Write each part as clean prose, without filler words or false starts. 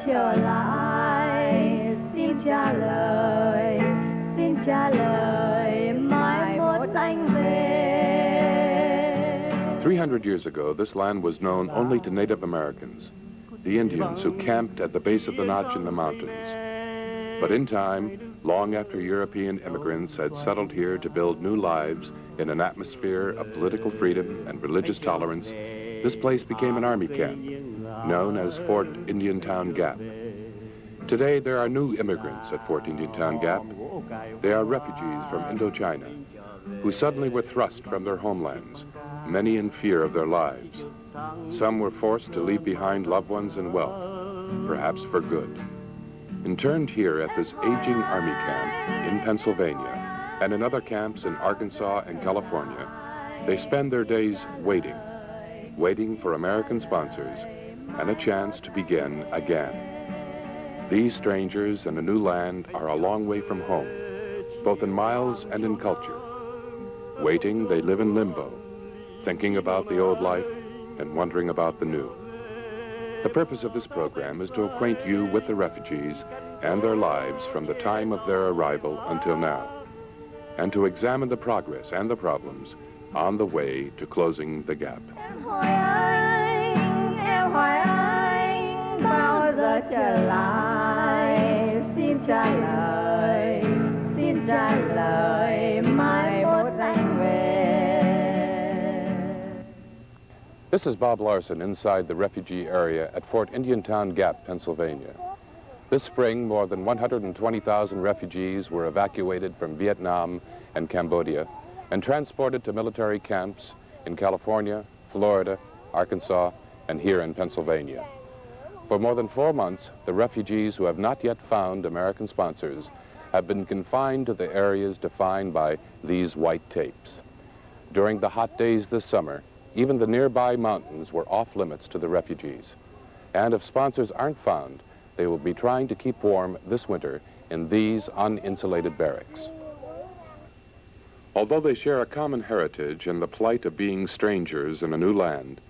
trở lại, xin trả lời, mai mốt anh về. 300 years ago, this land was known only to Native Americans, the Indians who camped at the base of the Notch in the mountains. But in time, long after European immigrants had settled here to build new lives in an atmosphere of political freedom and religious tolerance, this place became an army camp, known as Fort Indiantown Gap. Today, there are new immigrants at Fort Indiantown Gap. They are refugees from Indochina, who suddenly were thrust from their homelands, many in fear of their lives. Some were forced to leave behind loved ones and wealth, perhaps for good. Interned here at this aging army camp in Pennsylvania and in other camps in Arkansas and California, they spend their days waiting for American sponsors and a chance to begin again. These strangers in a new land are a long way from home, both in miles and in culture. Waiting, they live in limbo, thinking about the old life and wondering about the new. The purpose of this program is to acquaint you with the refugees and their lives from the time of their arrival until now, and to examine the progress and the problems on the way to closing the gap. This is Bob Larson inside the refugee area at Fort Indiantown Gap, Pennsylvania. This spring, more than 120,000 refugees were evacuated from Vietnam and Cambodia and transported to military camps in California, Florida, Arkansas, and here in Pennsylvania. For more than 4 months, the refugees who have not yet found American sponsors have been confined to the areas defined by these white tapes. During the hot days this summer, even the nearby mountains were off limits to the refugees. And if sponsors aren't found, they will be trying to keep warm this winter in these uninsulated barracks. Although they share a common heritage and the plight of being strangers in a new land,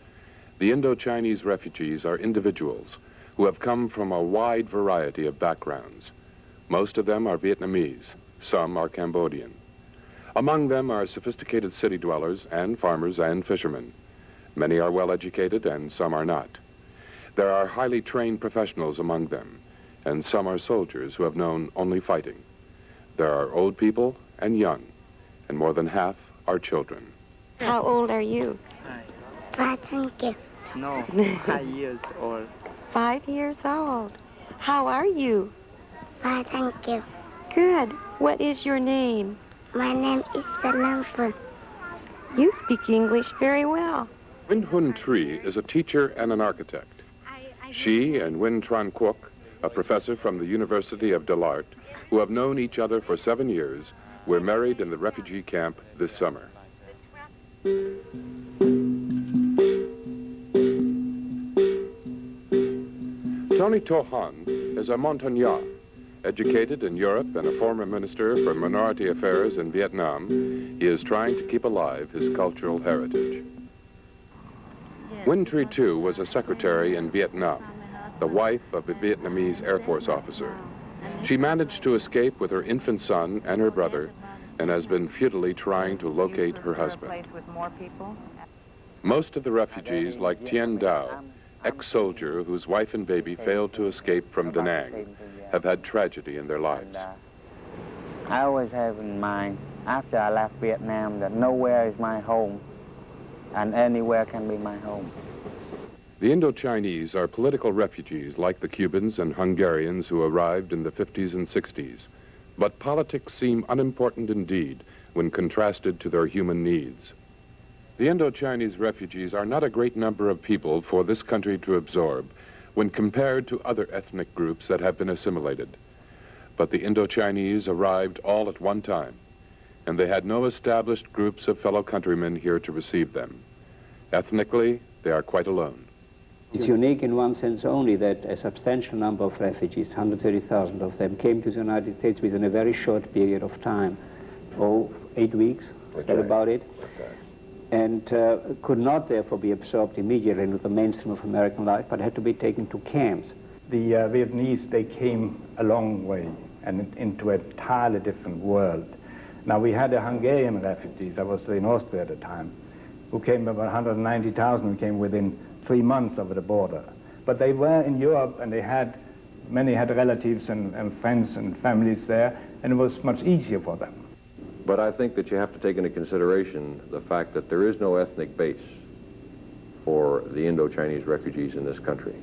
the Indo-Chinese refugees are individuals who have come from a wide variety of backgrounds. Most of them are Vietnamese, some are Cambodian. Among them are sophisticated city dwellers and farmers and fishermen. Many are well educated and some are not. There are highly trained professionals among them, and some are soldiers who have known only fighting. There are old people and young, and more than half are children. How old are you? 5, thank you. No, 5 years old. 5 years old. How are you? 5, thank you. Good. What is your name? My name is Salamfur. You speak English very well. Win Hun Tri is a teacher and an architect. She and Win Tran Quoc, a professor from the University of Delart, who have known each other for 7 years, were married in the refugee camp this summer. Tony To Han is a Montagnard. Educated in Europe and a former minister for minority affairs in Vietnam, he is trying to keep alive his cultural heritage. Win Tri Tu was a secretary in Vietnam, the wife of a Vietnamese Air Force officer. She managed to escape with her infant son and her brother and has been futilely trying to locate her husband. Most of the refugees, like Tien Dao, ex-soldier whose wife and baby failed to escape from Da Nang, have had tragedy in their lives. I always have in mind, after I left Vietnam, that nowhere is my home, and anywhere can be my home. The Indo-Chinese are political refugees like the Cubans and Hungarians who arrived in the 50s and 60s, but politics seem unimportant indeed when contrasted to their human needs. The Indo-Chinese refugees are not a great number of people for this country to absorb when compared to other ethnic groups that have been assimilated. But the Indo-Chinese arrived all at one time, and they had no established groups of fellow countrymen here to receive them. Ethnically, they are quite alone. It's unique in one sense only that a substantial number of refugees, 130,000 of them, came to the United States within a very short period of time. 8 weeks, is that about it? And could not therefore be absorbed immediately into the mainstream of American life, but had to be taken to camps. the Vietnamese, they came a long way and into an entirely different world. Now, we had the Hungarian refugees, I was in Austria at the time, who came about 190,000, who came within 3 months over the border. But they were in Europe, and many had relatives and friends and families there, and it was much easier for them. But I think that you have to take into consideration the fact that there is no ethnic base for the Indo-Chinese refugees in this country.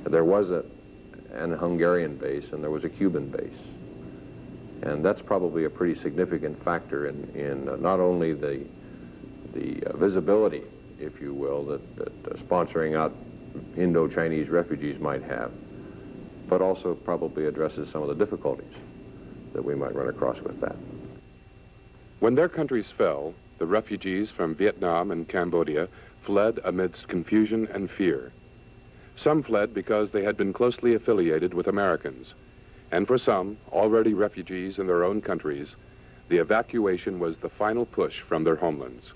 There was an Hungarian base and there was a Cuban base. And that's probably a pretty significant factor in not only the visibility, if you will, that sponsoring out Indo-Chinese refugees might have, but also probably addresses some of the difficulties that we might run across with that. When their countries fell, the refugees from Vietnam and Cambodia fled amidst confusion and fear. Some fled because they had been closely affiliated with Americans, and for some, already refugees in their own countries, the evacuation was the final push from their homelands.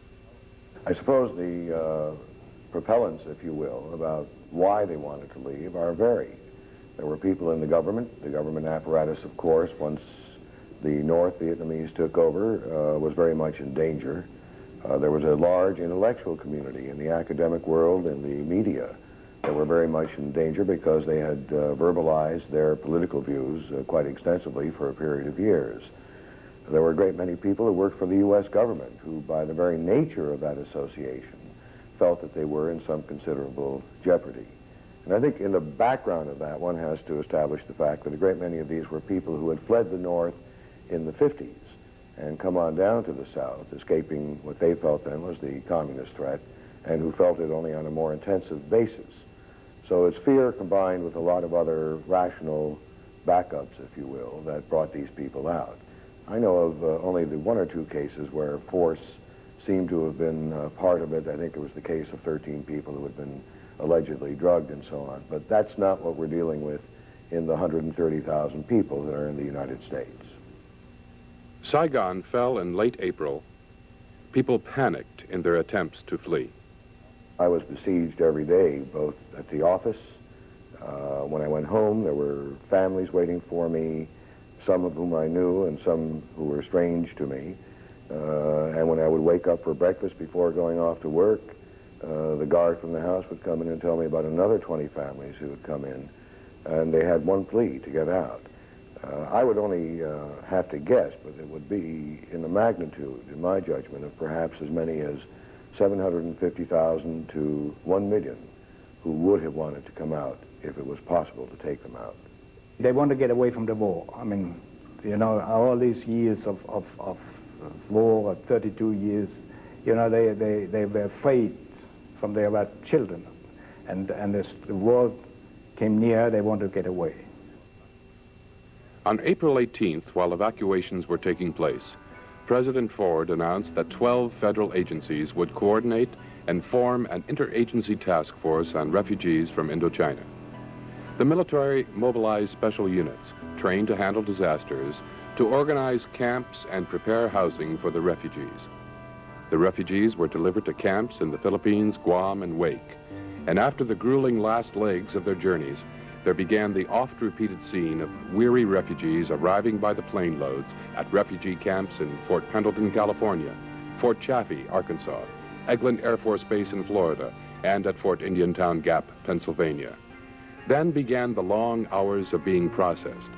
I suppose the propellants, if you will, about why they wanted to leave are varied. There were people in the government apparatus, of course, once the North Vietnamese took over, was very much in danger. There was a large intellectual community in the academic world and the media that were very much in danger because they had verbalized their political views quite extensively for a period of years. There were a great many people who worked for the U.S. government who, by the very nature of that association, felt that they were in some considerable jeopardy. And I think in the background of that, one has to establish the fact that a great many of these were people who had fled the North in the 50s and come on down to the South, escaping what they felt then was the communist threat, and who felt it only on a more intensive basis. So it's fear combined with a lot of other rational backups, if you will, that brought these people out. I know of only the 1 or 2 cases where force seemed to have been part of it. I think it was the case of 13 people who had been allegedly drugged and so on. But that's not what we're dealing with in the 130,000 people that are in the United States. Saigon fell in late April. People panicked in their attempts to flee. I was besieged every day, both at the office. When I went home, there were families waiting for me, some of whom I knew and some who were strange to me. And when I would wake up for breakfast before going off to work, the guard from the house would come in and tell me about another 20 families who had come in, and they had one plea to get out. I would only have to guess, but it would be in the magnitude, in my judgment, of perhaps as many as 750,000 to 1 million who would have wanted to come out if it was possible to take them out. They want to get away from the war. I mean, you know, all these years of war, 32 years, you know, they were afraid from they were children. And as the war came near, they wanted to get away. On April 18th, while evacuations were taking place, President Ford announced that 12 federal agencies would coordinate and form an interagency task force on refugees from Indochina. The military mobilized special units trained to handle disasters, to organize camps and prepare housing for the refugees. The refugees were delivered to camps in the Philippines, Guam, and Wake. And after the grueling last legs of their journeys, there began the oft-repeated scene of weary refugees arriving by the plane loads at refugee camps in Fort Pendleton, California, Fort Chaffee, Arkansas, Eglin Air Force Base in Florida, and at Fort Indiantown Gap, Pennsylvania. Then began the long hours of being processed,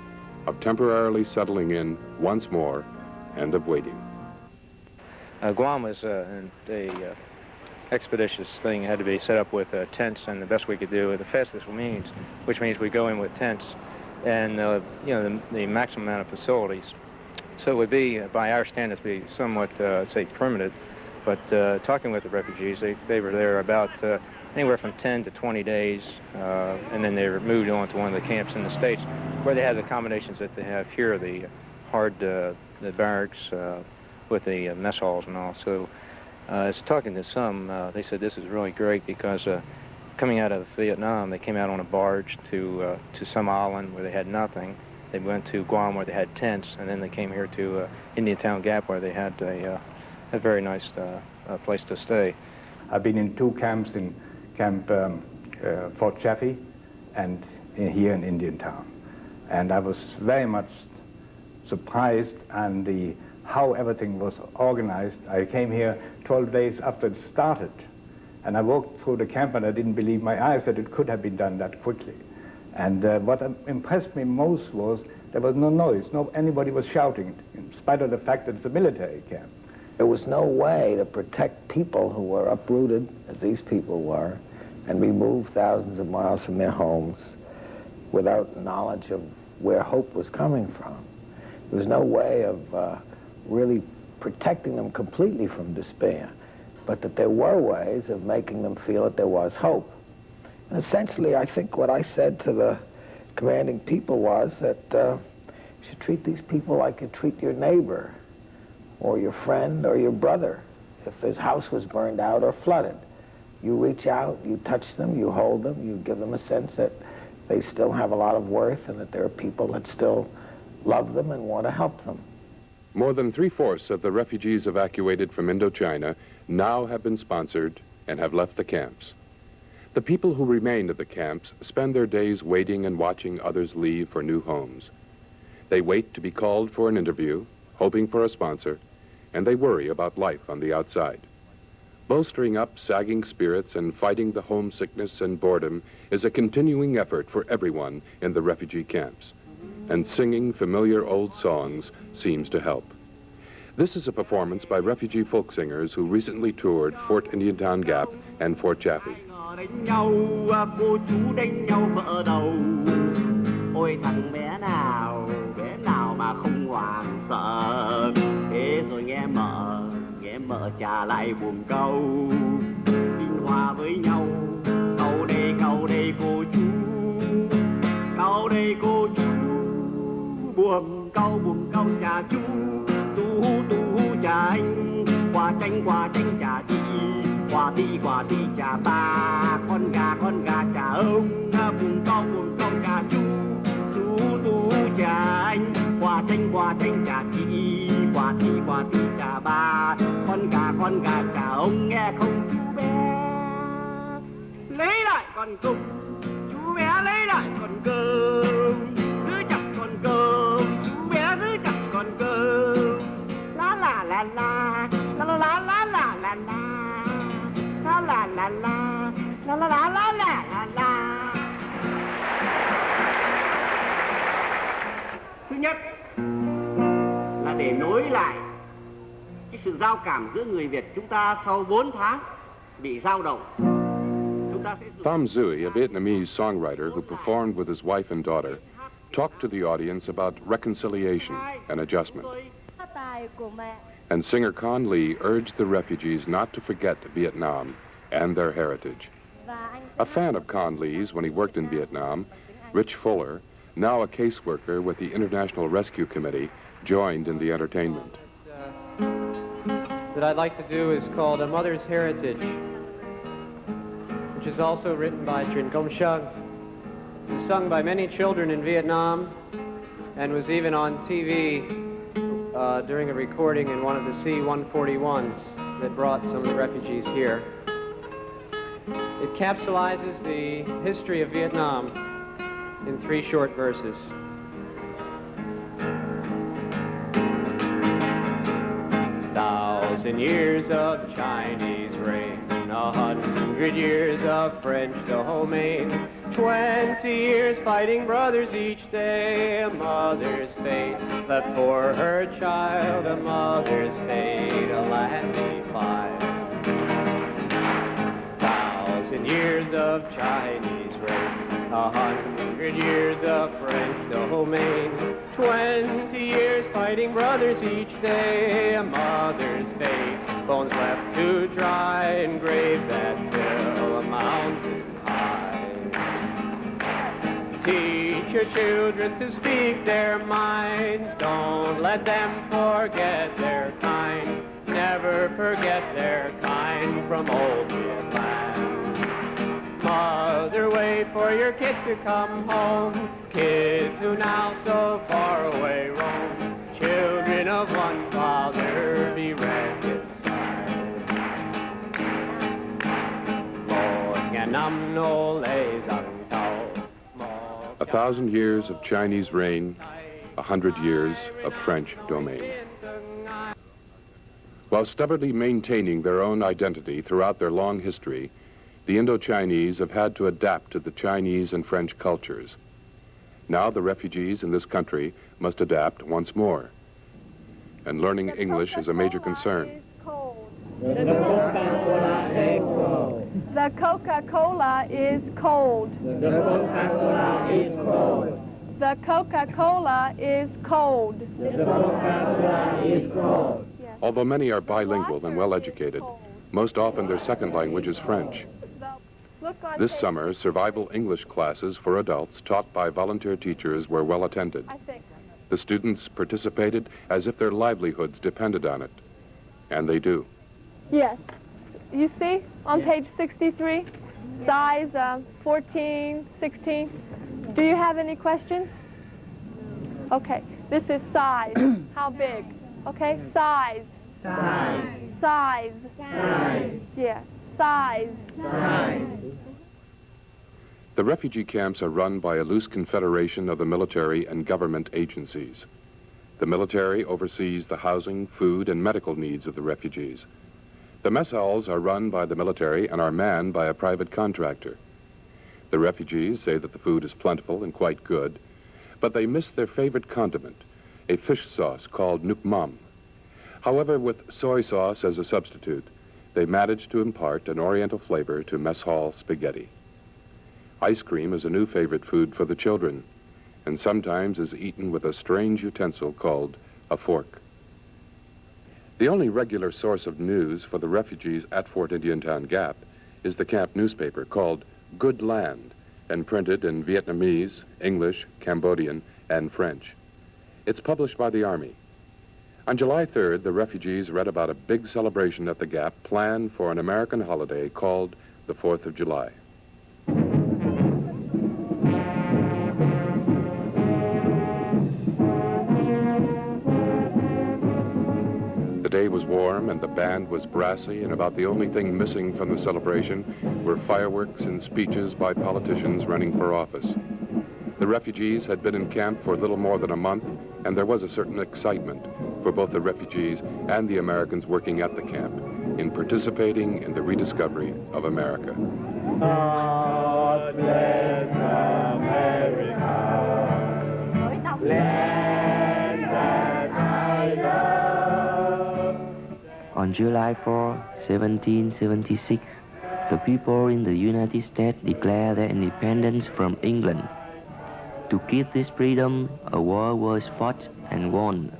of temporarily settling in once more, and of waiting. Guam was an expeditious thing. It had to be set up with tents, and the best we could do, the fastest means, which means we go in with tents and you know, the maximum amount of facilities. So it would be, by our standards, be somewhat, say, primitive. But talking with the refugees, they were there about anywhere from 10 to 20 days, and then they were moved on to one of the camps in the States where they had the accommodations that they have here, the hard, the barracks with the mess halls and all. So as talking to some, they said this is really great because coming out of Vietnam, they came out on a barge to some island where they had nothing. They went to Guam where they had tents, and then they came here to Indiantown Gap where they had a very nice place to stay. I've been in 2 camps, in Camp Fort Chaffee and here in Indiantown. And I was very much surprised and how everything was organized. I came here 12 days after it started, and I walked through the camp and I didn't believe my eyes that it could have been done that quickly. And what impressed me most was there was no noise. Anybody was shouting, in spite of the fact that it's a military camp. There was no way to protect people who were uprooted, as these people were, and removed thousands of miles from their homes without knowledge of where hope was coming from. There was no way of really protecting them completely from despair, but that there were ways of making them feel that there was hope. And essentially, I think what I said to the commanding people was that you should treat these people like you treat your neighbor, or your friend, or your brother. If his house was burned out or flooded, you reach out, you touch them, you hold them, you give them a sense that they still have a lot of worth and that there are people that still love them and want to help them. More than 3/4 of the refugees evacuated from Indochina now have been sponsored and have left the camps. The people who remain at the camps spend their days waiting and watching others leave for new homes. They wait to be called for an interview, hoping for a sponsor, and they worry about life on the outside. Bolstering up sagging spirits and fighting the homesickness and boredom is a continuing effort for everyone in the refugee camps, and singing familiar old songs seems to help. This is a performance by refugee folk singers who recently toured Fort Indiantown Gap and Fort Chaffee. Đánh nhau, cô chú đánh nhau vợ đầu. Ôi thằng bé nào mà không hoảng sợ. Thế rồi nghe mợ trả lại buồn câu. Xin hòa với nhau, câu đây cô chú. Câu đây cô chú, buồn câu trà chú. Tu trà anh, quả chanh trà chị. Quả thị trà ba, con gà trà ông, buồn câu trà chú tu trà anh, quả chanh trà chị, quả thị trà ba, con gà trà ông, nghe không chú bé lấy lại con cung, chú bé lấy lại con cơm, giữ chặt con cơm, chú bé giữ chặt con cơm, la la la la la la la la la la la. La la la la la la la la la la. Thứ nhất là để nối lại cái sự giao cảm giữa người Việt chúng ta sau 4 tháng bị dao động. Tham Duy, a Vietnamese songwriter who performed with his wife and daughter, talked to the audience about reconciliation and adjustment. And singer Con Lee urged the refugees not to forget Vietnam and their heritage. A fan of Con Lee's when he worked in Vietnam, Rich Fuller, now a caseworker with the International Rescue Committee, joined in the entertainment. That I'd like to do is called A Mother's Heritage, which is also written by Trinh Công Shug. It was sung by many children in Vietnam and was even on TV during a recording in one of the C-141s that brought some of the refugees here. It capsulizes the history of Vietnam in 3 short verses. Thousand years of Chinese reign, 100 years of French domain, 20 years fighting brothers each day, a mother's fate left for her child, a mother's fate, a land defied. 1,000 years of Chinese reign, 100 years of French domain, 20 years fighting brothers each day, a mother's fate, bones left to dry, engraved that fill a mountain high. Teach your children to speak their minds, don't let them forget their kind, never forget their kind from old Vietnam. Mother, wait for your kids to come home, kids who now so far away roam, children of one father, be reconciled. Một ngàn năm nô lệ giặc tàu, một 1,000 years of Chinese reign, 100 years of French domain. While stubbornly maintaining their own identity throughout their long history, the Indo-Chinese have had to adapt to the Chinese and French cultures. Now the refugees in this country must adapt once more. And learning English is a major concern. The Coca-Cola is cold. The Coca-Cola is cold. The Coca-Cola is cold. The Coca-Cola is cold. Although many are bilingual and well-educated, most often their second language is French. This summer, survival English classes for adults taught by volunteer teachers were well attended. The students participated as if their livelihoods depended on it. And they do. Yes. You see on page 63, size 14, 16. Do you have any questions? Okay. This is size. How big? Okay. Size. Size. Size. Size. Yeah. Size. Size. The refugee camps are run by a loose confederation of the military and government agencies. The military oversees the housing, food, and medical needs of the refugees. The mess halls are run by the military and are manned by a private contractor. The refugees say that the food is plentiful and quite good, but they miss their favorite condiment, a fish sauce called nuc mam. However, with soy sauce as a substitute, they manage to impart an oriental flavor to mess hall spaghetti. Ice cream is a new favorite food for the children, and sometimes is eaten with a strange utensil called a fork. The only regular source of news for the refugees at Fort Indiantown Gap is the camp newspaper called Good Land and printed in Vietnamese, English, Cambodian, and French. It's published by the Army. On July 3rd, the refugees read about a big celebration at the Gap planned for an American holiday called the 4th of July. The day was warm and the band was brassy, and about the only thing missing from the celebration were fireworks and speeches by politicians running for office. The refugees had been in camp for a little more than a month, and there was a certain excitement for both the refugees and the Americans working at the camp in participating in the rediscovery of America. God bless America, land that I love. On July 4, 1776, the people in the United States declared their independence from England. To keep this freedom, a war was fought and won.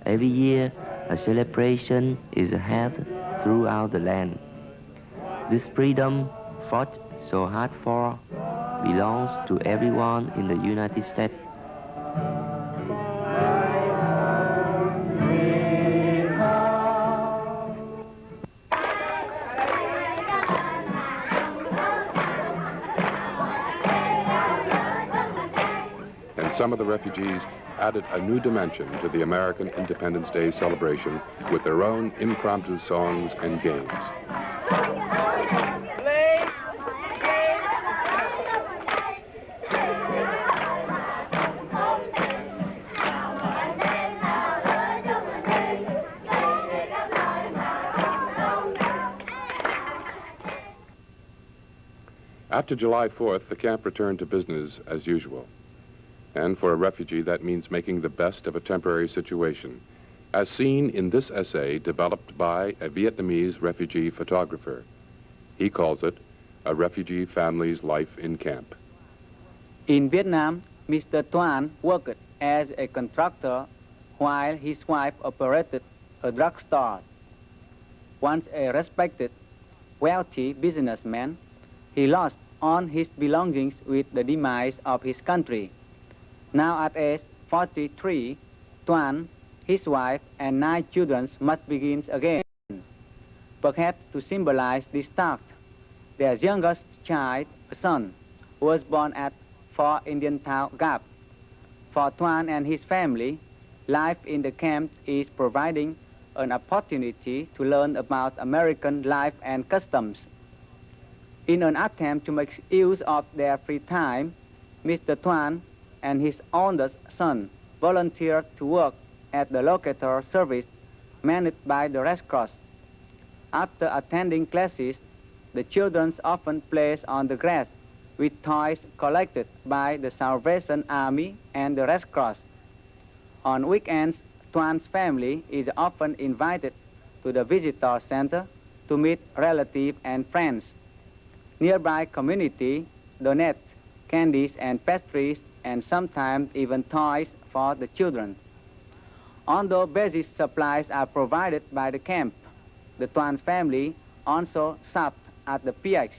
Every year, a celebration is held throughout the land. This freedom, fought so hard for, belongs to everyone in the United States. Some of the refugees added a new dimension to the American Independence Day celebration with their own impromptu songs and games. After July 4th, the camp returned to business as usual. And for a refugee, that means making the best of a temporary situation, as seen in this essay developed by a Vietnamese refugee photographer. He calls it A Refugee Family's Life in Camp. In Vietnam, Mr. Tuan worked as a contractor while his wife operated a drugstore. Once a respected, wealthy businessman, he lost all his belongings with the demise of his country. Now at age 43, Tuan, his wife, and 9 children must begin again. Perhaps to symbolize this start, their youngest child, a son, was born at Fort Indiantown Gap. For Tuan and his family, life in the camp is providing an opportunity to learn about American life and customs. In an attempt to make use of their free time, Mr. Thoan and his oldest son volunteered to work at the locator service managed by the Red Cross. After attending classes, the children often placed on the grass with toys collected by the Salvation Army and the Red Cross. On weekends, Thoan's family is often invited to the visitor center to meet relatives and friends. Nearby community donate candies and pastries and sometimes even toys for the children. Although basic supplies are provided by the camp, the Thoan's family also supped at the PX.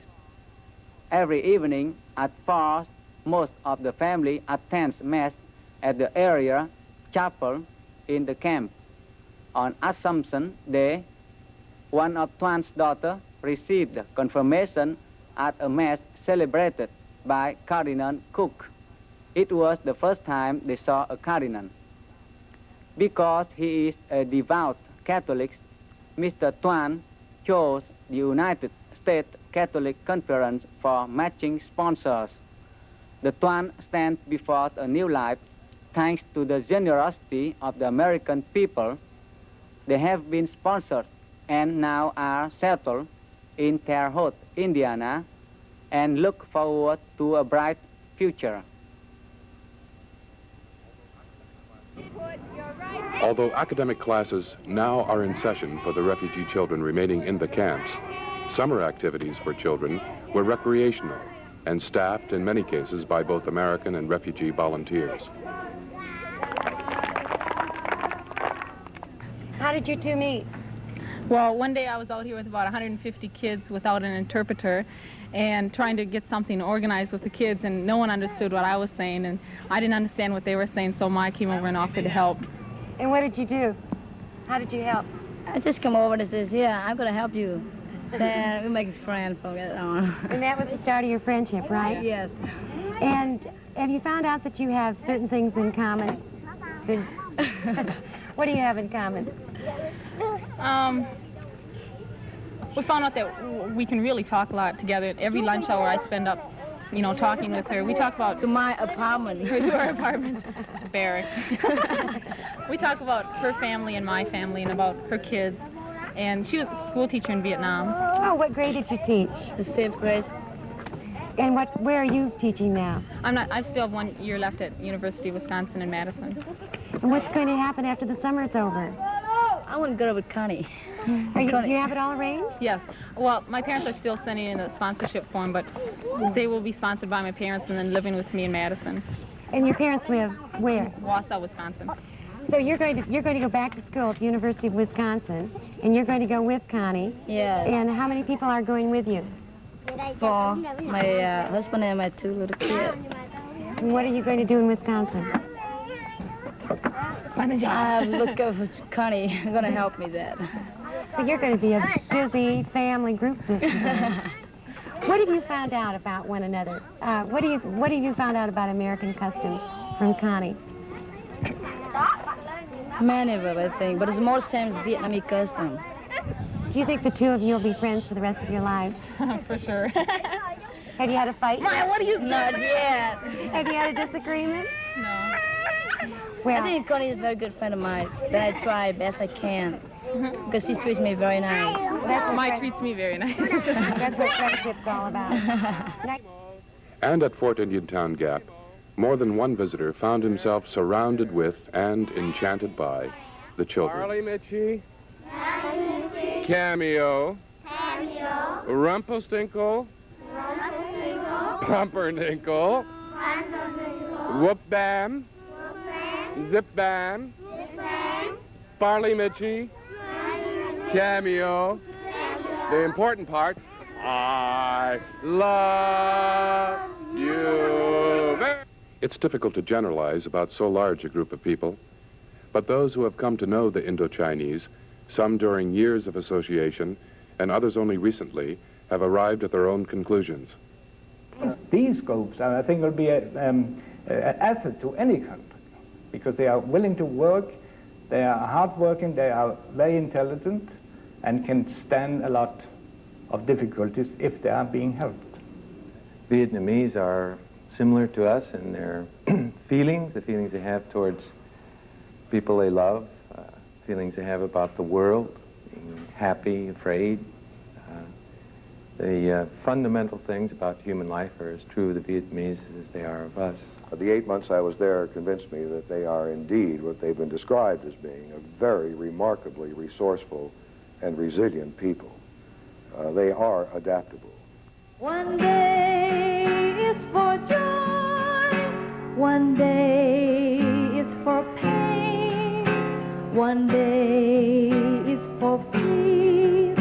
Every evening at 4, most of the family attends Mass at the area chapel in the camp. On Assumption Day, one of Thoan's daughters received confirmation at a Mass celebrated by Cardinal Cook. It was the first time they saw a cardinal. Because he is a devout Catholic, Mr. Thoan chose the United States Catholic Conference for matching sponsors. The Thoan stands before a new life thanks to the generosity of the American people. They have been sponsored and now are settled in Terre Haute, Indiana, and look forward to a bright future. Although academic classes now are in session for the refugee children remaining in the camps, summer activities for children were recreational and staffed in many cases by both American and refugee volunteers. How did you two meet? Well, one day I was out here with about 150 kids without an interpreter and trying to get something organized with the kids, and no one understood what I was saying, and I didn't understand what they were saying, so Ma came over and offered to help. And what did you do? How did you help? I just come over and says, yeah, I'm going to help you. Then we make friends from that on. And that was the start of your friendship, right? Yes. And have you found out that you have certain things in common? What do you have in common? We found out that we can really talk a lot together. Every lunch hour I spend up, you know, talking with her. We talk about... To my apartment. To her apartment. Barracks. We talk about her family and my family and about her kids. And she was a school teacher in Vietnam. Oh, what grade did you teach? The 5th grade. And where are you teaching now? I still have 1 year left at University of Wisconsin in Madison. And what's going to happen after the summer's over? I want to go with Connie. Do you have it all arranged? Yes. Well, my parents are still sending in a sponsorship form, but they will be sponsored by my parents and then living with me in Madison. And your parents live where? Wausau, Wisconsin. So you're going to go back to school at the University of Wisconsin, and you're going to go with Connie. Yeah. And how many people are going with you? 4. My husband and my 2 little kids. And what are you going to do in Wisconsin? I'm looking for Connie. Going to help me that. So you're going to be a busy family group this year. What have you found out about one another? What have you found out about American customs from Connie? Many of them, I think, but it's more same as Vietnamese custom. Do you think the two of you will be friends for the rest of your lives? For sure. Have you had a fight? Ma, what are you... Not yet. Have you had a disagreement? No. Well, I think Connie is a very good friend of mine, but I try best I can, because she treats me very nice. Ma treats me very nice. That's what friendship's all about. And at Fort Indiantown Gap, more than one visitor found himself surrounded with and enchanted by the children. Charlie Mitchie. Cameo. Rumpelstinkle. Pumpernickel. Whoop Bam. Zip Bam. Farley Mitchie. Cameo. The important part, I love you. It's difficult to generalize about so large a group of people, but those who have come to know the Indo-Chinese, some during years of association and others only recently, have arrived at their own conclusions. These groups, I think, will be an asset to any country, because they are willing to work, they are hardworking, they are very intelligent, and can stand a lot of difficulties if they are being helped. Vietnamese are similar to us in their feelings, the feelings they have towards people they love, feelings they have about the world, being happy, afraid. The fundamental things about human life are as true of the Vietnamese as they are of us. The 8 months I was there convinced me that they are indeed what they've been described as being, a very remarkably resourceful and resilient people. They are adaptable. One day is for joy, one day is for pain, one day is for peace,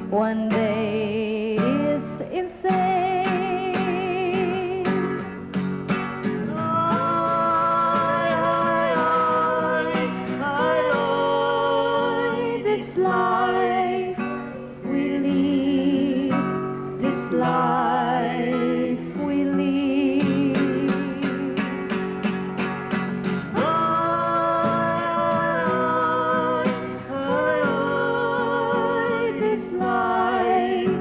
one day is insane. This life we lead, this life we lead. This life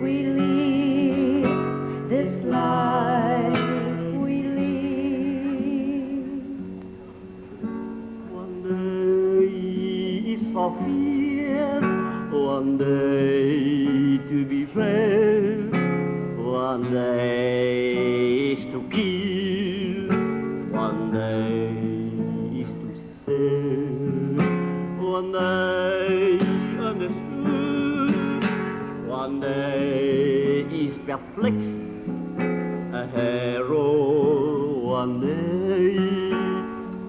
we lead, this life we lead. One day is for fear, one day to be brave, one day is to kill, one day is to save, one day understood, one day is perplexed, a hero, one day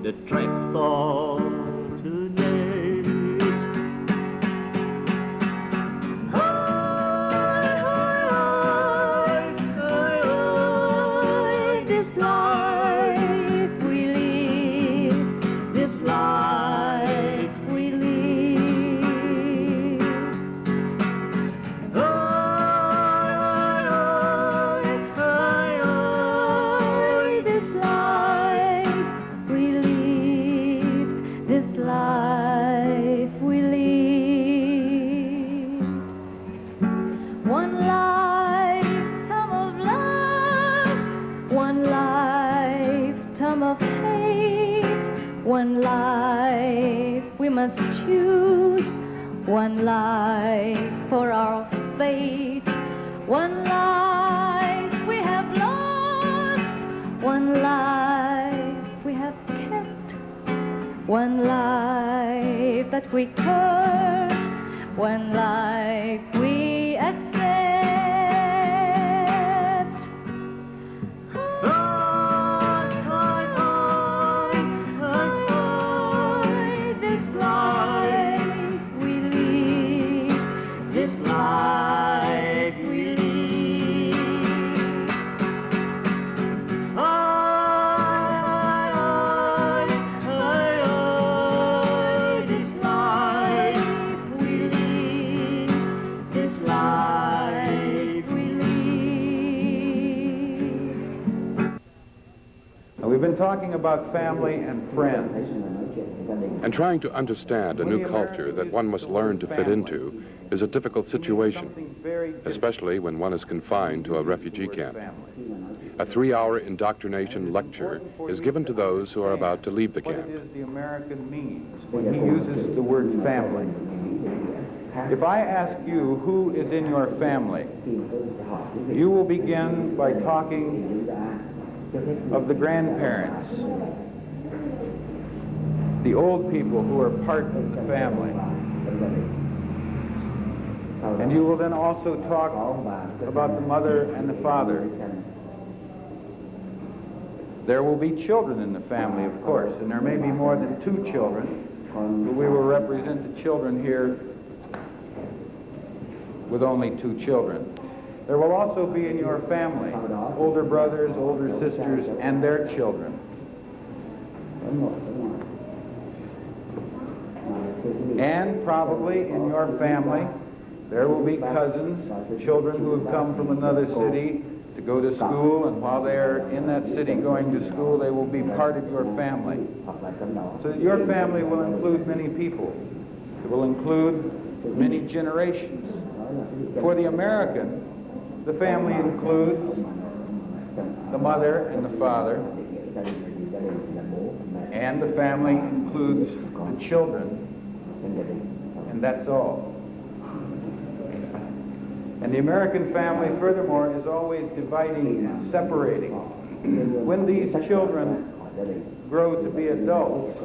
the tractor to nails. This life we live, this life we live. This life we live, this life we live. One lifetime of love, one lifetime of hate, one life we must choose, one life for our fate, one life we have lost, one life we have kept, one life that we curse, one life we accept. This life we live, this life we live. This life we live, this life we live. We've been talking about family and friends. And trying to understand a new culture that one must learn to fit into is a difficult situation, especially when one is confined to a refugee camp. A 3-hour indoctrination lecture is given to those who are about to leave the camp. What does the American mean when he uses the word family? If I ask you who is in your family, you will begin by talking of the grandparents, the old people who are part of the family. And you will then also talk about the mother and the father. There will be children in the family, of course, and there may be more than 2 children, but we will represent the children here with only 2 children. There will also be in your family older brothers, older sisters, and their children. And probably in your family, there will be cousins, children who have come from another city to go to school, and while they're in that city going to school, they will be part of your family. So your family will include many people. It will include many generations. For the American, the family includes the mother and the father, and the family includes the children, and that's all. And the American family, furthermore, is always dividing and separating. When these children grow to be adults,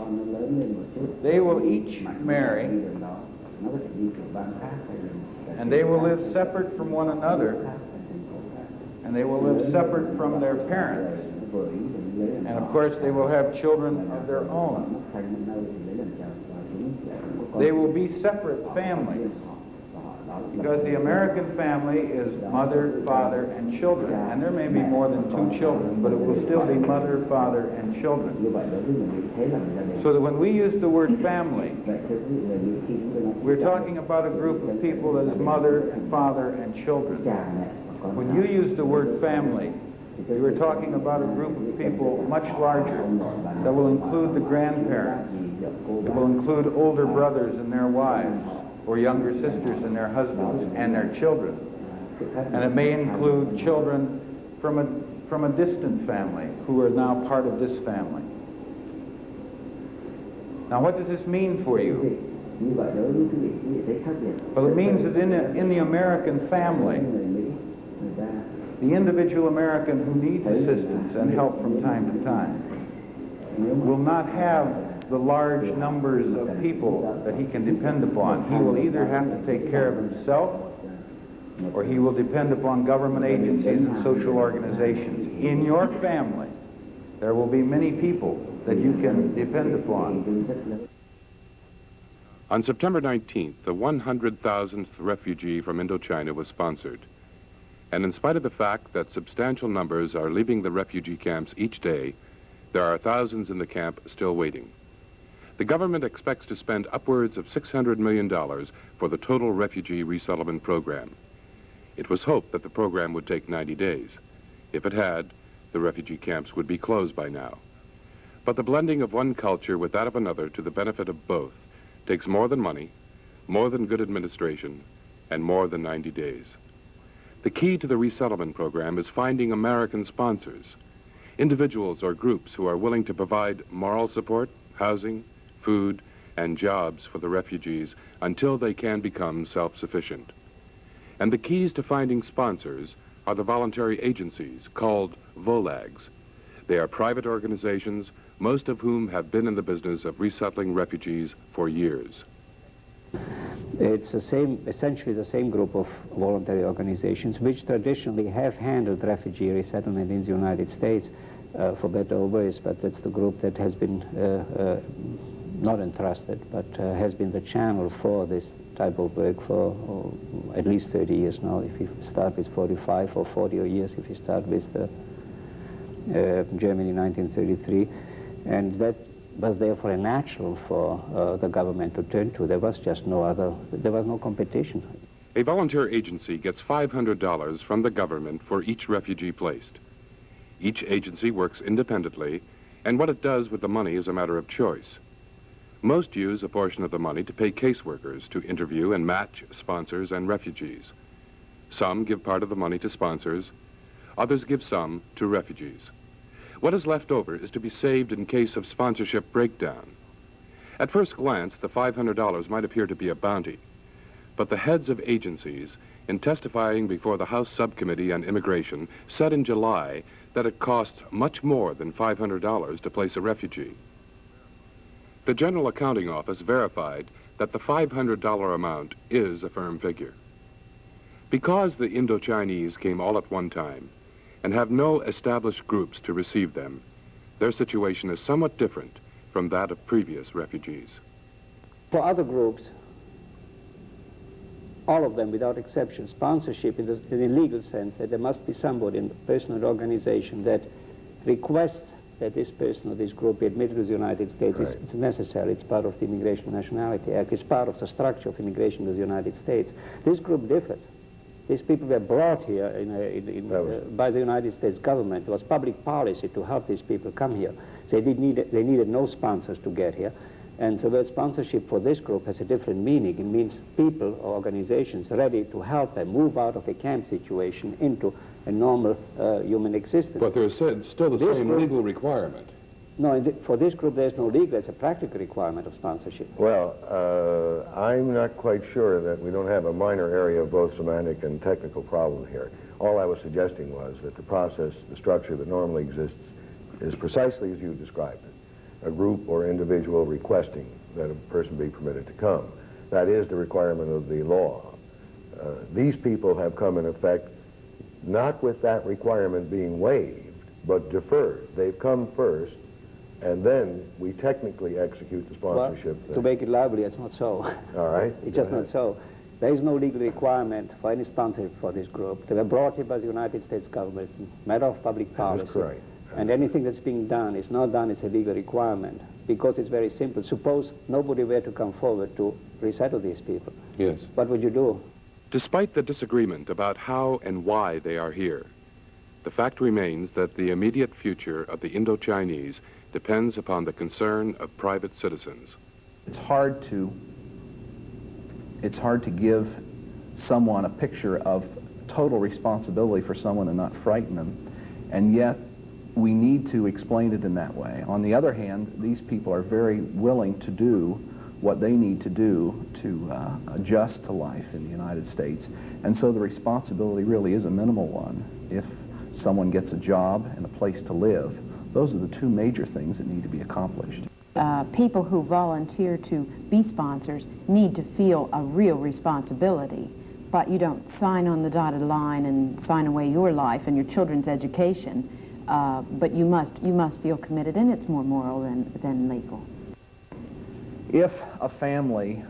they will each marry, and they will live separate from one another, and they will live separate from their parents. And of course, they will have children of their own. They will be separate families, because the American family is mother, father, and children. And there may be more than 2 children, but it will still be mother, father, and children. So that when we use the word family, we're talking about a group of people that is mother, father, and children. When you use the word family, you are talking about a group of people much larger that will include the grandparents. It will include older brothers and their wives, or younger sisters and their husbands and their children. And it may include children from a distant family who are now part of this family. Now, what does this mean for you? Well, it means that in the American family, the individual American who needs assistance and help from time to time will not have the large numbers of people that he can depend upon. He will either have to take care of himself, or he will depend upon government agencies and social organizations. In your family, there will be many people that you can depend upon. On September 19th, the 100,000th refugee from Indochina was sponsored. And in spite of the fact that substantial numbers are leaving the refugee camps each day, there are thousands in the camp still waiting. The government expects to spend upwards of $600 million for the total refugee resettlement program. It was hoped that the program would take 90 days. If it had, the refugee camps would be closed by now. But the blending of one culture with that of another to the benefit of both takes more than money, more than good administration, and more than 90 days. The key to the resettlement program is finding American sponsors, individuals or groups who are willing to provide moral support, housing, food, and jobs for the refugees until they can become self-sufficient. And the keys to finding sponsors are the voluntary agencies called VOLAGs. They are private organizations, most of whom have been in the business of resettling refugees for years. It's essentially the same group of voluntary organizations which traditionally have handled refugee resettlement in the United States for better or worse, but that's the group that has been not entrusted, but has been the channel for this type of work for at least 30 years now, if you start with 45 or 40 years, if you start with Germany in 1933. And that was therefore a natural for the government to turn to. There was just there was no competition. A volunteer agency gets $500 from the government for each refugee placed. Each agency works independently, and what it does with the money is a matter of choice. Most use a portion of the money to pay caseworkers to interview and match sponsors and refugees. Some give part of the money to sponsors, others give some to refugees. What is left over is to be saved in case of sponsorship breakdown. At first glance, the $500 might appear to be a bounty, but the heads of agencies, in testifying before the House Subcommittee on Immigration, said in July that it costs much more than $500 to place a refugee. The General Accounting Office verified that the $500 amount is a firm figure. Because the Indo-Chinese came all at one time and have no established groups to receive them, their situation is somewhat different from that of previous refugees. For other groups, all of them without exception, sponsorship in the legal sense that there must be somebody in the person or organization that requests that this person or this group be admitted to the United States. Right. It's necessary. It's part of the Immigration and Nationality Act. It's part of the structure of immigration to the United States. This group differs. These people were brought here by the United States government. It was public policy to help these people come here. They needed no sponsors to get here. And the word sponsorship for this group has a different meaning. It means people or organizations ready to help them move out of a camp situation into a normal human existence. But there's still the same legal requirement. No, for this group there's no legal, it's a practical requirement of sponsorship. Well, I'm not quite sure that we don't have a minor area of both semantic and technical problem here. All I was suggesting was that the process, the structure that normally exists is precisely as you described it. A group or individual requesting that a person be permitted to come. That is the requirement of the law. These people have come in effect not with that requirement being waived, but deferred. They've come first, and then we technically execute the sponsorship. Well, to make it lively, it's not so. All right. It's just not so. There is no legal requirement for any sponsorship for this group. They were brought in by the United States government, matter of public policy. That's correct. And anything that's being done is not done as a legal requirement, because it's very simple. Suppose nobody were to come forward to resettle these people. Yes. What would you do? Despite the disagreement about how and why they are here, the fact remains that the immediate future of the Indo-Chinese depends upon the concern of private citizens. It's hard to give someone a picture of total responsibility for someone and not frighten them, and yet we need to explain it in that way. On the other hand, these people are very willing to do what they need to do to adjust to life in the United States, and so the responsibility really is a minimal one. If someone gets a job and a place to live, those are the two major things that need to be accomplished. People who volunteer to be sponsors need to feel a real responsibility, but you don't sign on the dotted line and sign away your life and your children's education, but you must feel committed, and it's more moral than legal. If a family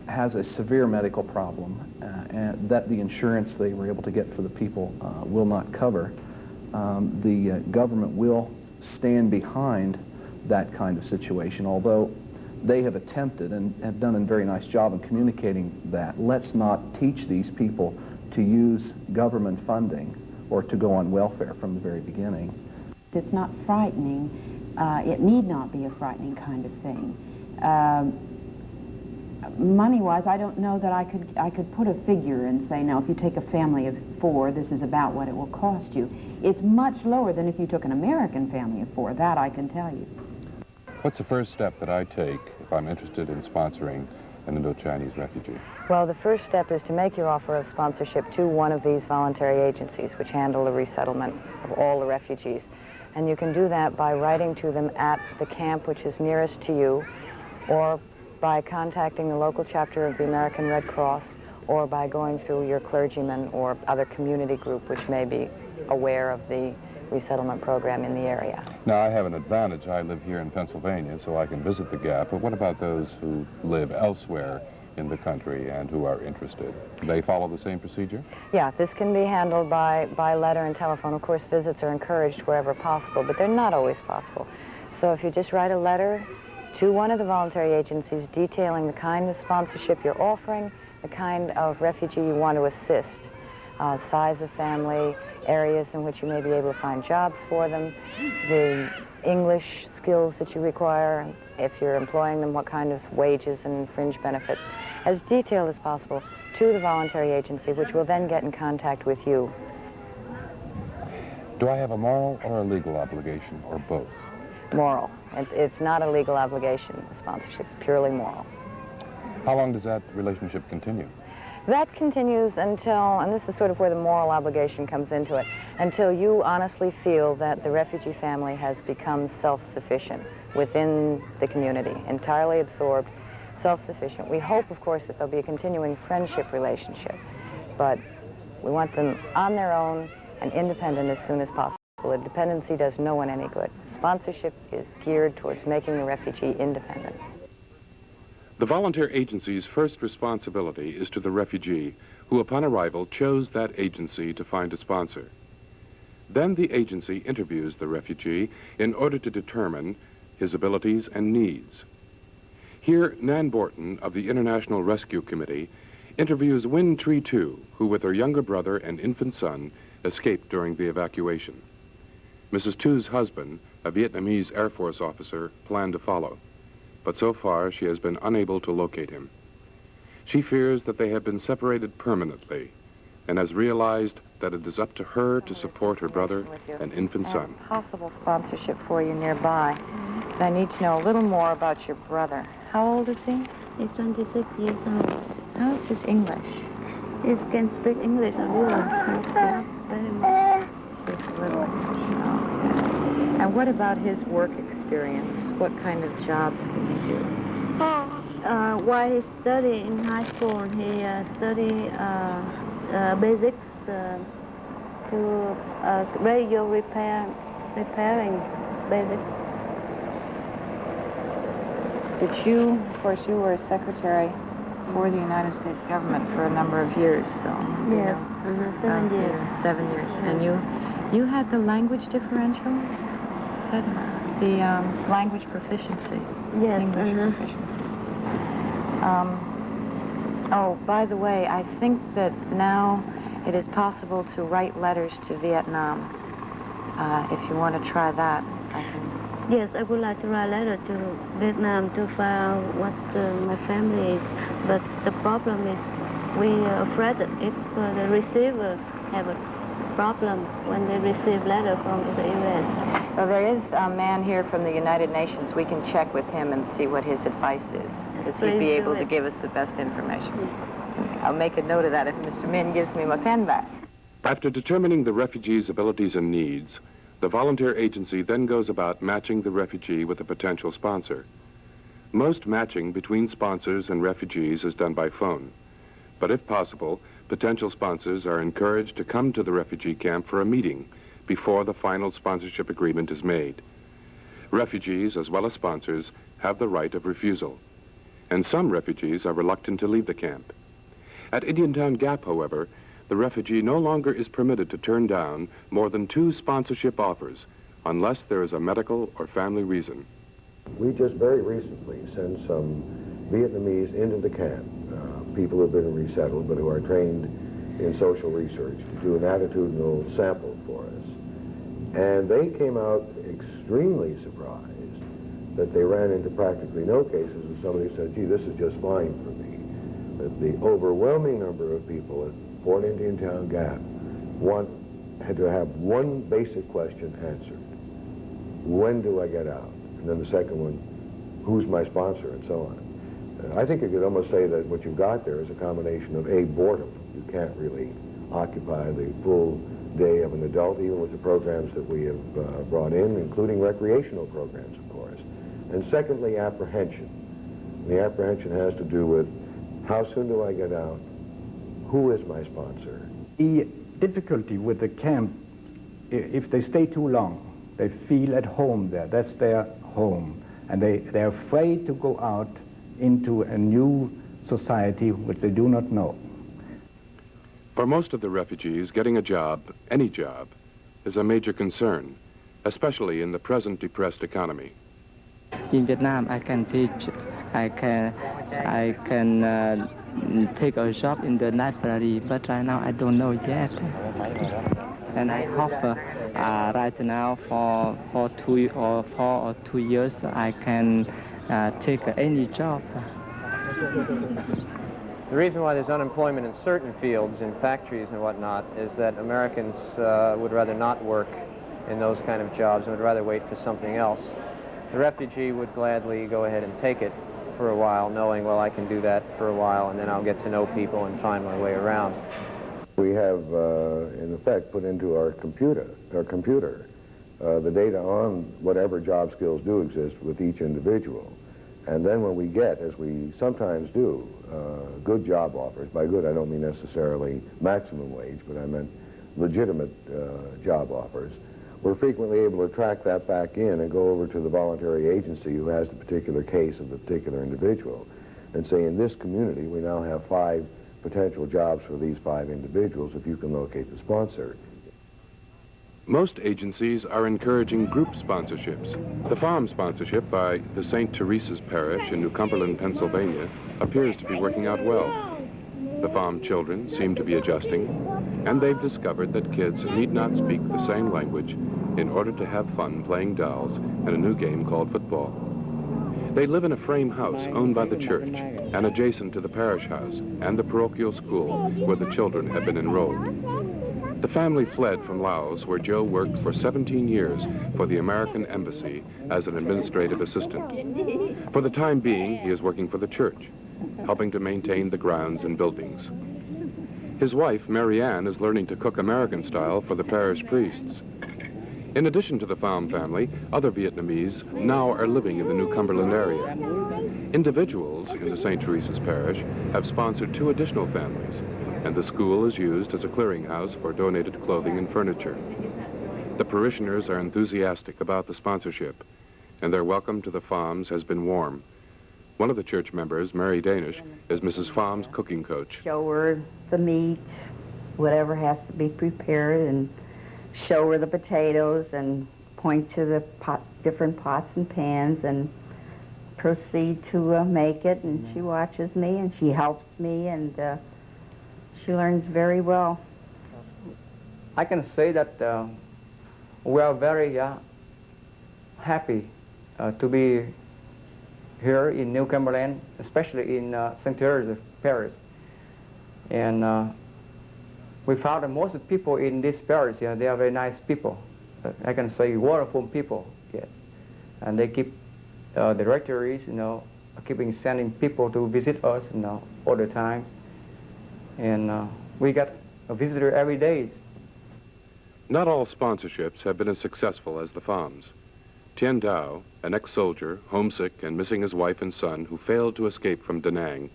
has a severe medical problem and that the insurance they were able to get for the people will not cover, the government will stand behind that kind of situation, although they have attempted and have done a very nice job in communicating that. Let's not teach these people to use government funding or to go on welfare from the very beginning. It's not frightening. It need not be a frightening kind of thing. Money-wise, I don't know that I could put a figure and say, now, if you take a family of 4, this is about what it will cost you. It's much lower than if you took an American family of 4. That I can tell you. What's the first step that I take if I'm interested in sponsoring an Indo-Chinese refugee? Well, the first step is to make your offer of sponsorship to one of these voluntary agencies which handle the resettlement of all the refugees. And you can do that by writing to them at the camp which is nearest to you, or by contacting the local chapter of the American Red Cross, or by going through your clergyman or other community group which may be aware of the resettlement program in the area. Now, I have an advantage. I live here in Pennsylvania, so I can visit the Gap, but what about those who live elsewhere in the country and who are interested? Do they follow the same procedure? Yeah, this can be handled by letter and telephone. Of course, visits are encouraged wherever possible, but they're not always possible. So if you just write a letter to one of the voluntary agencies detailing the kind of sponsorship you're offering, the kind of refugee you want to assist, size of family, areas in which you may be able to find jobs for them, the English skills that you require, if you're employing them, what kind of wages and fringe benefits, as detailed as possible to the voluntary agency, which will then get in contact with you. Do I have a moral or a legal obligation, or both? Moral. It's not a legal obligation, sponsorship. It's purely moral. How long does that relationship continue? That continues until, and this is sort of where the moral obligation comes into it, until you honestly feel that the refugee family has become self-sufficient within the community, entirely absorbed, self-sufficient. We hope, of course, that there'll be a continuing friendship relationship, but we want them on their own and independent as soon as possible. A dependency does no one any good. Sponsorship is geared towards making the refugee independent. The volunteer agency's first responsibility is to the refugee who, upon arrival, chose that agency to find a sponsor. Then the agency interviews the refugee in order to determine his abilities and needs. Here, Nan Borton of the International Rescue Committee interviews Win Tree Tu, who with her younger brother and infant son escaped during the evacuation. Mrs. Tu's husband, a Vietnamese Air Force officer, planned to follow. but so far she has been unable to locate him. She fears that they have been separated permanently and has realized that it is up to her to support her brother and infant son. Possible sponsorship for you nearby. I need to know a little more about your brother. How old is he? He's 26 years old. How is his English? He can speak English a little. Very much. Speaks a little English. Okay. And what about his work experience? What kind of jobs can he do? While he studied in high school, he studied basics to radio repairing basics. Did you, of course, you were secretary for the United States government for a number of years, so... Yes, 7 years. 7 years. And you had the language differential? The language proficiency? Yes. English proficiency. Oh, by the way, I think that now it is possible to write letters to Vietnam. If you want to try that, I can... Yes, I would like to write a letter to Vietnam to find out what my family is. But the problem is we are afraid that if the receiver have a problem when they receive letter from the U.S. Well, there is a man here from the United Nations. We can check with him and see what his advice is, because he'd be able to give us the best information. I'll make a note of that if Mr. Min gives me my pen back. After determining the refugee's abilities and needs, the volunteer agency then goes about matching the refugee with a potential sponsor. Most matching between sponsors and refugees is done by phone, but if possible, potential sponsors are encouraged to come to the refugee camp for a meeting before the final sponsorship agreement is made. Refugees, as well as sponsors, have the right of refusal, and some refugees are reluctant to leave the camp. At Indiantown Gap, however, the refugee no longer is permitted to turn down more than 2 sponsorship offers unless there is a medical or family reason. We just very recently sent some Vietnamese into the camp, people who have been resettled but who are trained in social research, to do an attitudinal sample for us. And they came out extremely surprised that they ran into practically no cases of somebody who said, gee, this is just fine for me. That the overwhelming number of people at Fort Indiantown Gap had to have one basic question answered. When do I get out? And then the second one, who's my sponsor, and so on. I think you could almost say that what you've got there is a combination of boredom. You can't really occupy the full day of an adult, even with the programs that we have brought in, including recreational programs, of course. And secondly, apprehension. The apprehension has to do with how soon do I get out? Who is my sponsor? The difficulty with the camp, if they stay too long, they feel at home there. That's their home. And they're afraid to go out into a new society which they do not know. For most of the refugees, getting a job, any job, is a major concern, especially in the present depressed economy. In Vietnam, I can teach. I can take a job in the library, but right now I don't know yet. And I hope right now for 2 or 2 years I can take any job. The reason why there's unemployment in certain fields, in factories and whatnot, is that Americans would rather not work in those kind of jobs and would rather wait for something else. The refugee would gladly go ahead and take it for a while, knowing, well, I can do that for a while and then I'll get to know people and find my way around. We have, in effect, put into our computer the data on whatever job skills do exist with each individual. And then when we get, as we sometimes do, good job offers, by good I don't mean necessarily maximum wage, but I meant legitimate job offers, we're frequently able to track that back in and go over to the voluntary agency who has the particular case of the particular individual and say, in this community, we now have 5 potential jobs for these 5 individuals if you can locate the sponsor. Most agencies are encouraging group sponsorships. The farm sponsorship by the St. Teresa's Parish in New Cumberland, Pennsylvania, appears to be working out well. The farm children seem to be adjusting, and they've discovered that kids need not speak the same language in order to have fun playing dolls and a new game called football. They live in a frame house owned by the church and adjacent to the parish house and the parochial school where the children have been enrolled. The family fled from Laos, where Joe worked for 17 years for the American Embassy as an administrative assistant. For the time being, he is working for the church, helping to maintain the grounds and buildings. His wife, Mary Ann, is learning to cook American style for the parish priests. In addition to the Pham family, other Vietnamese now are living in the New Cumberland area. Individuals in the St. Teresa's Parish have sponsored 2 additional families, and the school is used as a clearinghouse for donated clothing and furniture. The parishioners are enthusiastic about the sponsorship, and their welcome to the Phams has been warm. One of the church members, Mary Danish, is Mrs. Pham's cooking coach. Show her the meat, whatever has to be prepared, and show her the potatoes and point to the different pots and pans and proceed to make it. And she watches me and she helps me, and she learns very well. I can say that we are very happy to be here in New Cumberland, especially in St. Teresa's Parish. And we found that most of the people in this parish, they are very nice people. I can say wonderful people, yes. And they keep the directories, keeping sending people to visit us, all the time. And we got a visitor every day. Not all sponsorships have been as successful as the Phams. Tien Dao, an ex-soldier, homesick and missing his wife and son who failed to escape from Da Nang,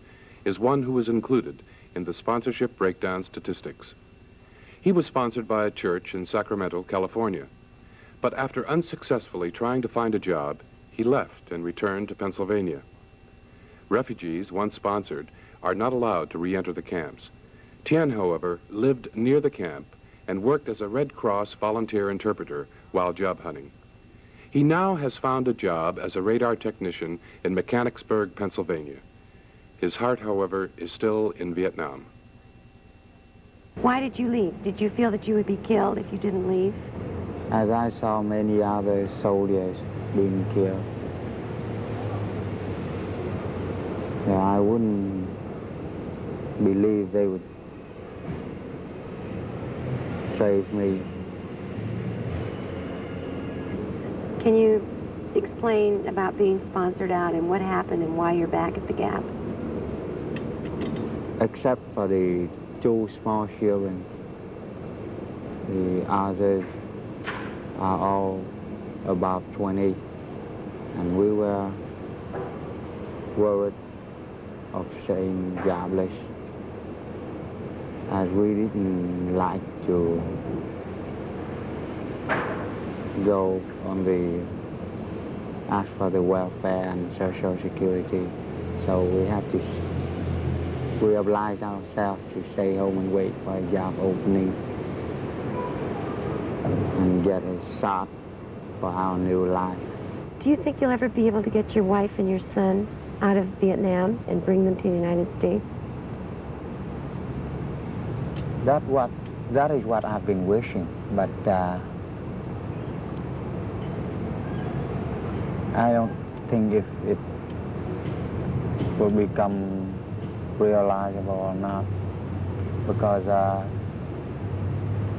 is one who is included in the sponsorship breakdown statistics. He was sponsored by a church in Sacramento, California. But after unsuccessfully trying to find a job, he left and returned to Pennsylvania. Refugees, once sponsored, are not allowed to re-enter the camps. Tien, however, lived near the camp and worked as a Red Cross volunteer interpreter while job hunting. He now has found a job as a radar technician in Mechanicsburg, Pennsylvania. His heart, however, is still in Vietnam. Why did you leave? Did you feel that you would be killed if you didn't leave? As I saw many other soldiers being killed, I wouldn't believe they would save me. Can you explain about being sponsored out and what happened and why you're back at the Gap? Except for the 2 small children, the others are all about 20, and we were worried of staying jobless, as we didn't like to go on the ask for the welfare and social security, so we obliged ourselves to stay home and wait for a job opening and get a start for our new life. Do you think you'll ever be able to get your wife and your son out of Vietnam and bring them to the United States? That is what I've been wishing, but I don't think if it will become realizable or not, because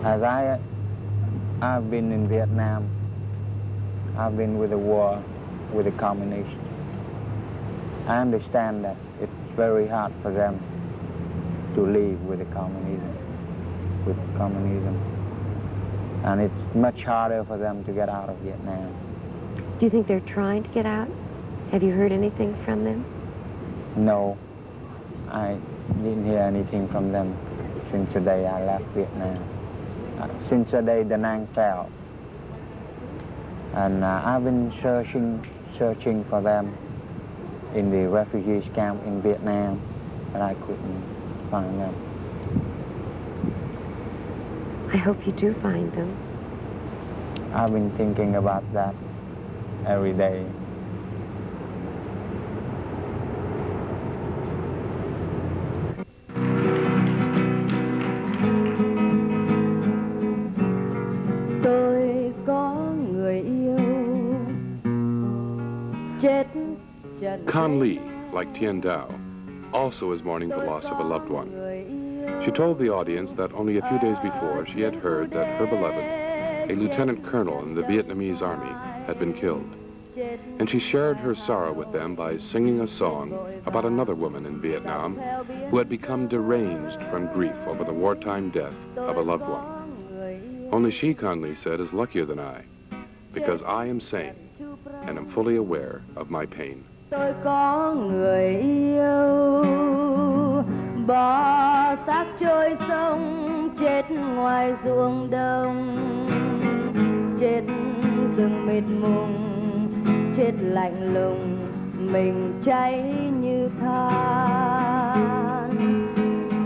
as I've been in Vietnam, I've been with the war with the communists. I understand that it's very hard for them to live with the communism, and it's much harder for them to get out of Vietnam. Do you think they're trying to get out? Have you heard anything from them? No, I didn't hear anything from them since the day I left Vietnam. Since the day Da Nang fell. And I've been searching for them in the refugees camp in Vietnam, but I couldn't find them. I hope you do find them. I've been thinking about that every day. Tôi có người yêu chết Con Lee, like Tien Dao, also is mourning the loss of a loved one. She told the audience that only a few days before she had heard that her beloved, a lieutenant colonel in the Vietnamese army, had been killed. And she shared her sorrow with them by singing a song about another woman in Vietnam who had become deranged from grief over the wartime death of a loved one. Only she, Con Lee said, is luckier than I, because I am sane and am fully aware of my pain. Tôi có người yêu, bỏ xác trôi sông, chết ngoài ruộng đồng, chết rừng mịt mùng, chết lạnh lùng, mình cháy như than.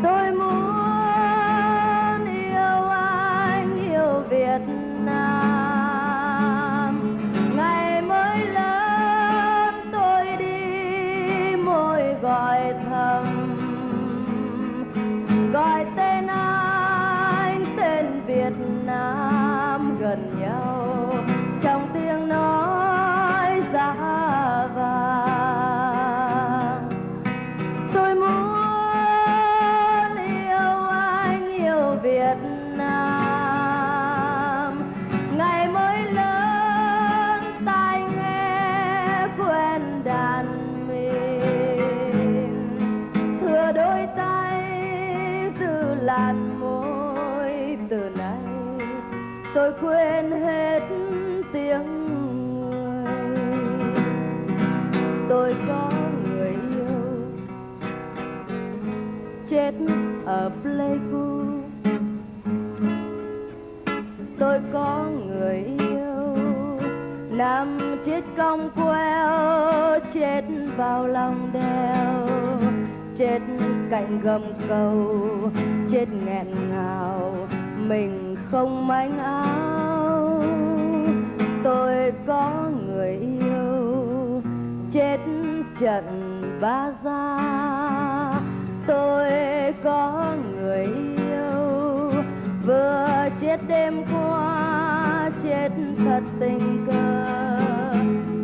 Tôi muốn yêu anh, yêu Việt Nam. Ngày mới lớn tôi đi môi gọi thầm, gọi tên anh, tên Việt Nam gần nhau trong tiếng nói giá vàng. Tôi muốn yêu anh, yêu Việt Nam. Ngày mới lớn tai nghe quen đàn mình, thừa đôi tay từ làn môi. Từ nay tôi quên hết tiếng người. Tôi có người yêu chết ở Pleiku. Tôi có người yêu nằm chết cong queo, chết vào lòng đèo, chết cạnh gầm cầu, chết nghẹn ngào, mình không manh áo. Tôi có người yêu chết trận Ba Gia. Tôi có người yêu vừa chết đêm qua, chết thật tình cờ,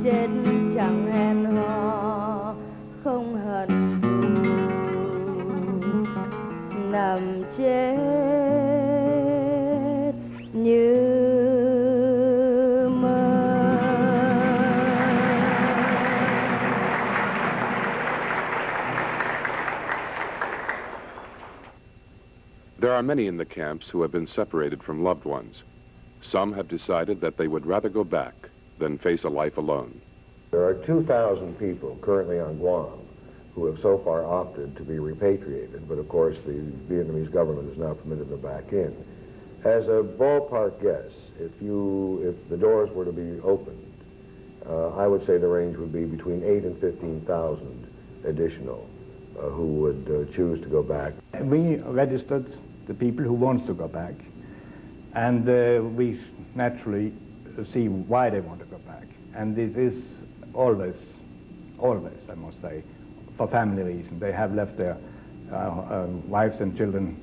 chết chẳng hẹn hò, không hận thù, nằm chết như There are many in the camps who have been separated from loved ones. Some have decided that they would rather go back than face a life alone. There are 2,000 people currently on Guam who have so far opted to be repatriated, but of course the Vietnamese government has now permitted them back in. As a ballpark guess, if the doors were to be opened, I would say the range would be between 8,000 and 15,000 additional who would choose to go back. We registered the people who wants to go back, and we naturally see why they want to go back. And this is always, I must say, for family reasons. They have left their wives and children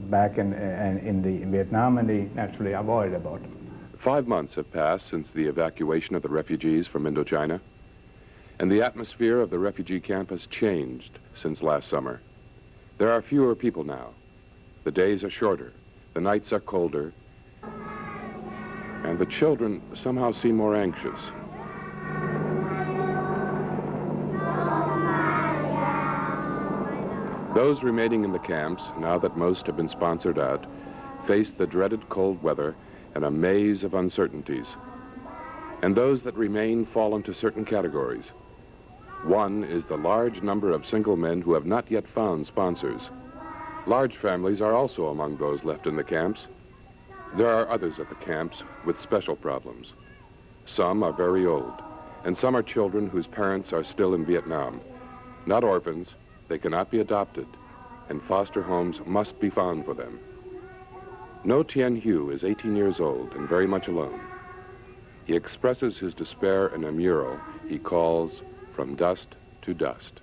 back in Vietnam, and they naturally are worried about them. 5 months have passed since the evacuation of the refugees from Indochina, and the atmosphere of the refugee camp has changed since last summer. There are fewer people now. The days are shorter, the nights are colder, and the children somehow seem more anxious. Those remaining in the camps, now that most have been sponsored out, face the dreaded cold weather and a maze of uncertainties. And those that remain fall into certain categories. One is the large number of single men who have not yet found sponsors. Large families are also among those left in the camps. There are others at the camps with special problems. Some are very old, and some are children whose parents are still in Vietnam. Not orphans, they cannot be adopted, and foster homes must be found for them. No Tien Hue is 18 years old and very much alone. He expresses his despair in a mural he calls From Dust to Dust.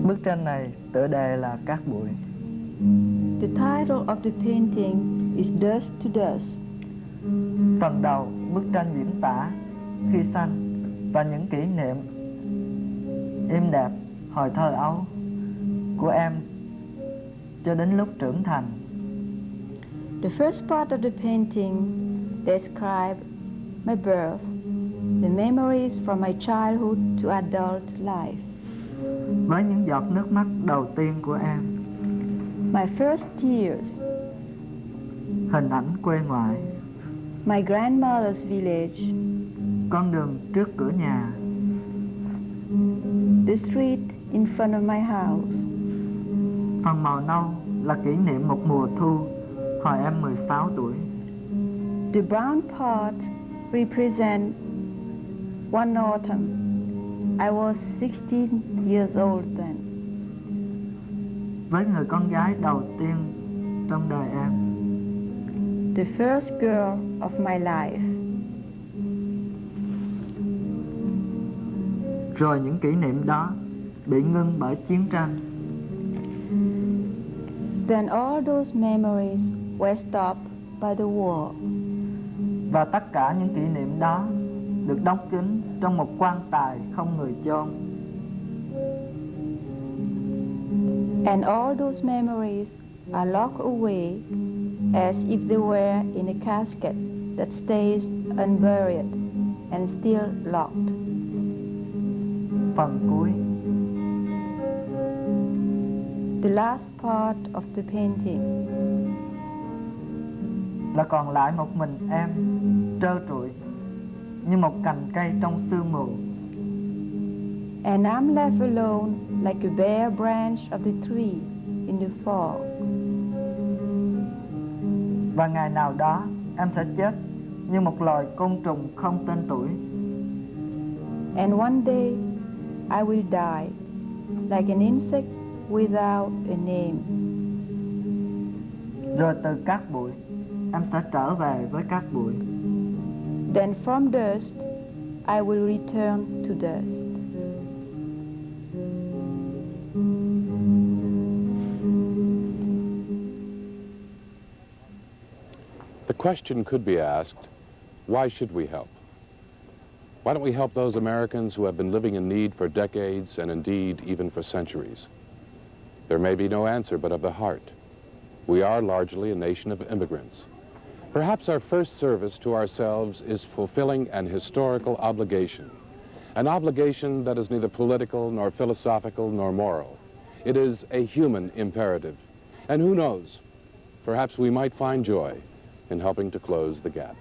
Bức tranh này tựa đề là Cát Bụi. The title of the painting is Dust to Dust. Phần đầu, bức tranh diễn tả khi xanh và những kỷ niệm êm đẹp hồi thơ ấu của em cho đến lúc trưởng thành. The first part of the painting describes my birth, the memories from my childhood to adult life. Với những giọt nước mắt đầu tiên của em, My first tears, hình ảnh quê ngoại, my grandmother's village, con đường trước cửa nhà, the street in front of my house. Phần màu nâu là kỷ niệm một mùa thu hồi em 16 tuổi. The brown part represents one autumn. I was 16 years old then. Với người con gái đầu tiên trong đời em, The first girl of my life. Rồi những kỷ niệm đó bị ngưng bởi chiến tranh. Then all those memories were stopped by the war. Và tất cả những kỷ niệm đó được đóng kín trong một quan tài không người chôn. And all those memories are locked away as if they were in a casket that stays unburied and still locked. Phần cuối. The last part of the painting Là còn lại một mình em trơ trụi như một cành cây trong sương mù. And I'm left alone like a bare branch of the tree in the fog. Và ngày nào đó em sẽ chết như một loài côn trùng không tên tuổi. And one day I will die like an insect without a name. Rồi từ cát bụi em sẽ trở về với cát bụi. Then from dust I will return to dust. The question could be asked, why should we help? Why don't we help those Americans who have been living in need for decades and indeed even for centuries? There may be no answer but of the heart. We are largely a nation of immigrants. Perhaps our first service to ourselves is fulfilling an historical obligation, an obligation that is neither political nor philosophical nor moral. It is a human imperative. And who knows, perhaps we might find joy in helping to close the gap.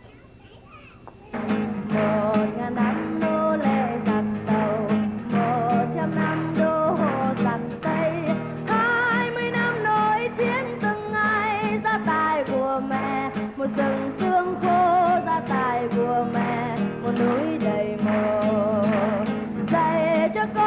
Rừng sương khô gia tài của mẹ, một núi đầy mồ dạy cho con.